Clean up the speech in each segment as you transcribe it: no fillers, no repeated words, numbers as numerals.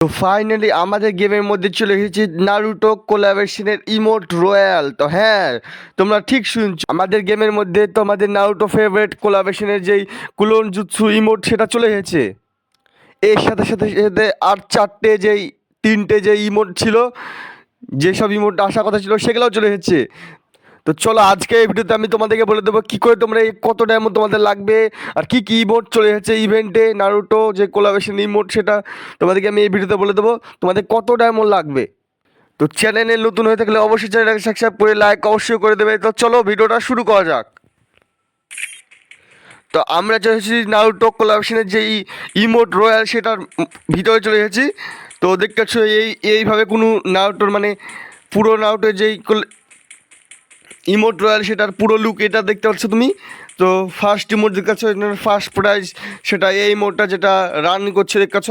তো ফাইনালি আমাদের গেমের মধ্যে চলে এসেছে নারুটো কোলাবরেশনের ইমোট রয়্যাল। তো হ্যাঁ, তোমরা ঠিক শুনছো, আমাদের গেমের মধ্যে তোমাদের নারুটো ফেভারিট কোলাবরেশনের যেই কুলোন জুৎসু ইমোট সেটা চলে এসেছে। এর সাথে সাথে সাথে আর তিনটে যে ইমোট ছিল, যেসব ইমোট আসার কথা ছিল সেগুলোও চলে এসেছে। তো চলো আজকে এই ভিডিওতে আমি তোমাদেরকে বলে দেবো কী করে তোমরা এই কত ডায়মন্ড তোমাদের লাগবে আর কী কী ইমোট চলে যাচ্ছে ইভেন্টে নারুটো যে কোলাবরেশন ইমোট, সেটা তোমাদেরকে আমি এই ভিডিওতে বলে দেবো তোমাদের কত ডায়মন্ড লাগবে। তো চ্যানেলে নতুন হয়ে থাকলে অবশ্যই চ্যানেলটাকে সাবস্ক্রাইব করে লাইক অবশ্যই করে দেবে। তো চলো ভিডিওটা শুরু করা যাক। তো আমরা চলে এসেছি নারুটো কোলাবরেশনের যেই ইমোট রয়্যাল সেটার ভিতরে চলে এসেছি। তো দেখতে পাচ্ছ এইভাবে কোনো নারুটোর মানে পুরো নারুটোর যেই ইমোট রয়্যাল সেটার পুরো লুক এটা দেখতে পাচ্ছ তুমি। তো ফার্স্ট ইমোট দেখতে পাচ্ছ, ফার্স্ট প্রাইজ সেটা এই ইমোটটা যেটা রান করছে দেখতে পাচ্ছ,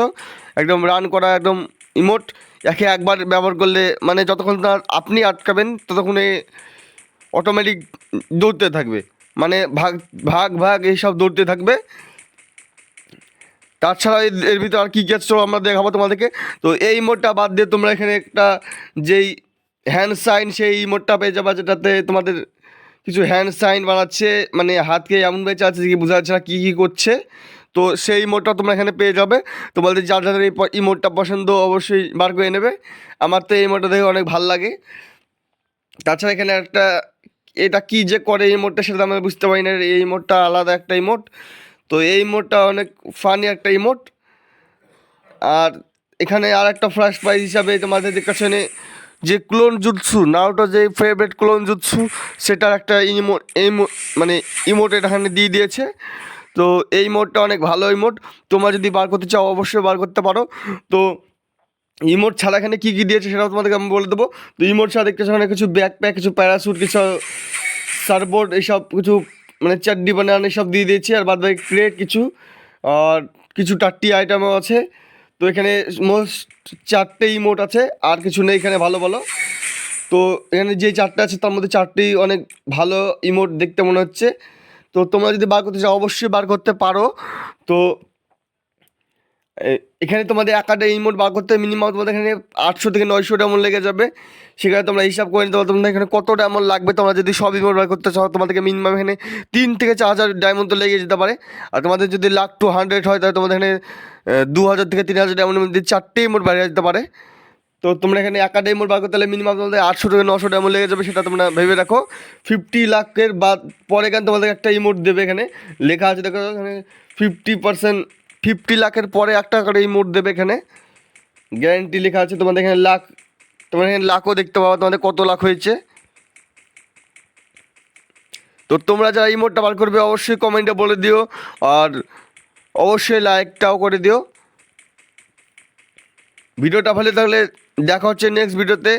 একদম রান করা একদম ইমোট। একে একবার ব্যবহার করলে মানে যতক্ষণ না আপনি আটকাবেন ততক্ষণে অটোমেটিক দৌড়তে থাকবে, মানে ভাগ ভাগ ভাগ এইসব দৌড়তে থাকবে। তাছাড়া এর ভিতরে আর কী কী আছে আমরা দেখাবো তোমাদেরকে। তো এই ইমোটটা বাদ দিয়ে তোমরা এখানে একটা যেই হ্যান্ড সাইন সেই ইমোটটা পেয়ে যাবা, যেটাতে তোমাদের কিছু হ্যান্ড সাইন বানাচ্ছে, মানে হাতকে এমনভাবে চাচ্ছে যে বোঝা যাচ্ছে না কী কী করছে। তো সেই ইমোটটা তোমরা এখানে পেয়ে যাবে। তোমাদের যার যাদের এই ইমোটটা পছন্দ অবশ্যই বার করে নেবে। আমার তো এই ইমোটটা দেখে অনেক ভালো লাগে। তাছাড়া এখানে একটা এটা কী যে করে এই ইমোটটা সেটা আমরা বুঝতে পারি না, এই ইমোটটা আলাদা একটা ইমোট। তো এই ইমোটটা অনেক ফানি একটা ইমোট। আর এখানে আর একটা ফার্স্ট প্রাইজ হিসাবে তোমাদের কাছে যে ক্লোন জুৎসু নারুটো যে ফেভারিট ক্লোন জুৎসু সেটার একটা মানে ইমোট এখানে দিয়ে দিয়েছে। তো এই ইমোটটা অনেক ভালো ইমোট, তোমরা যদি বার করতে চাও অবশ্যই বার করতে পারো। তো ইমোট ছাড়া এখানে কী কী দিয়েছে সেটাও তোমাদেরকে আমি বলে দেবো। তো ইমোট ছাড়া দেখতে এখানে কিছু ব্যাকপ্যাক, কিছু প্যারাশুট, কিছু সার্ফবোর্ড, এইসব কিছু মানে চাড্ডি বানান এইসব দিয়ে দিয়েছে। আর বাদ বাকি ক্রেট কিছু আর কিছু টাট্টি আইটেমও আছে। তো এখানে মোস্ট 4টে ইমোট আছে, আর কিছু নেই এখানে ভালো ভালো। তো এখানে যে 4টে আছে তার মধ্যে 4টেই অনেক ভালো ইমোট দেখতে মনে হচ্ছে। তো তোমরা যদি বার করতে চাও অবশ্যই বার করতে পারো। তো এখানে তোমাদের একটা ইমোট বার করতে মিনিমাম তোমাদের এখানে 800 থেকে 900 ডায়মন্ড লেগে যাবে। সেখানে তোমরা হিসাব করে নিতে পারো তোমাদের এখানে কত ডায়মন্ড লাগবে। তোমরা যদি সব ইমোট বার করতে চাও তোমাদেরকে মিনিমাম এখানে 3 থেকে 4000 ডায়মন্ড তো লেগে যেতে পারে। আর তোমাদের যদি লাখ টু 100 হয় তাহলে তোমাদের এখানে 2000 থেকে 3000 ডায়মন্ডের মধ্যে 4টে ইমোট বাইরে যেতে পারে। তো তোমরা এখানে একটা ইমোট বার করতে হলে মিনিমাম তোমাদের 800 থেকে 900 ডায়মন্ড লেগে যাবে, সেটা তোমরা ভেবে রাখো। 50 লাখের বাদ পরে এখানে তোমাদের একটা ইমোট দেবে, এখানে লেখা আছে দেখো এখানে 50%, 50 লাখের পরে একটা করে ইমোট দেবে, এখানে গ্যারান্টি লেখা আছে। তোমাদের এখানে লাখ, তোমার এখানে লাখও দেখতে পাবো তোমাদের কত লাখ হয়েছে। তো তোমরা যারা ইমোটটা বার করবে অবশ্যই কমেন্টে বলে দিও, আর অবশ্যই লাইকটাও করে দিও। ভিডিওটা ভালো থাকলে দেখা হচ্ছে নেক্সট ভিডিওতে।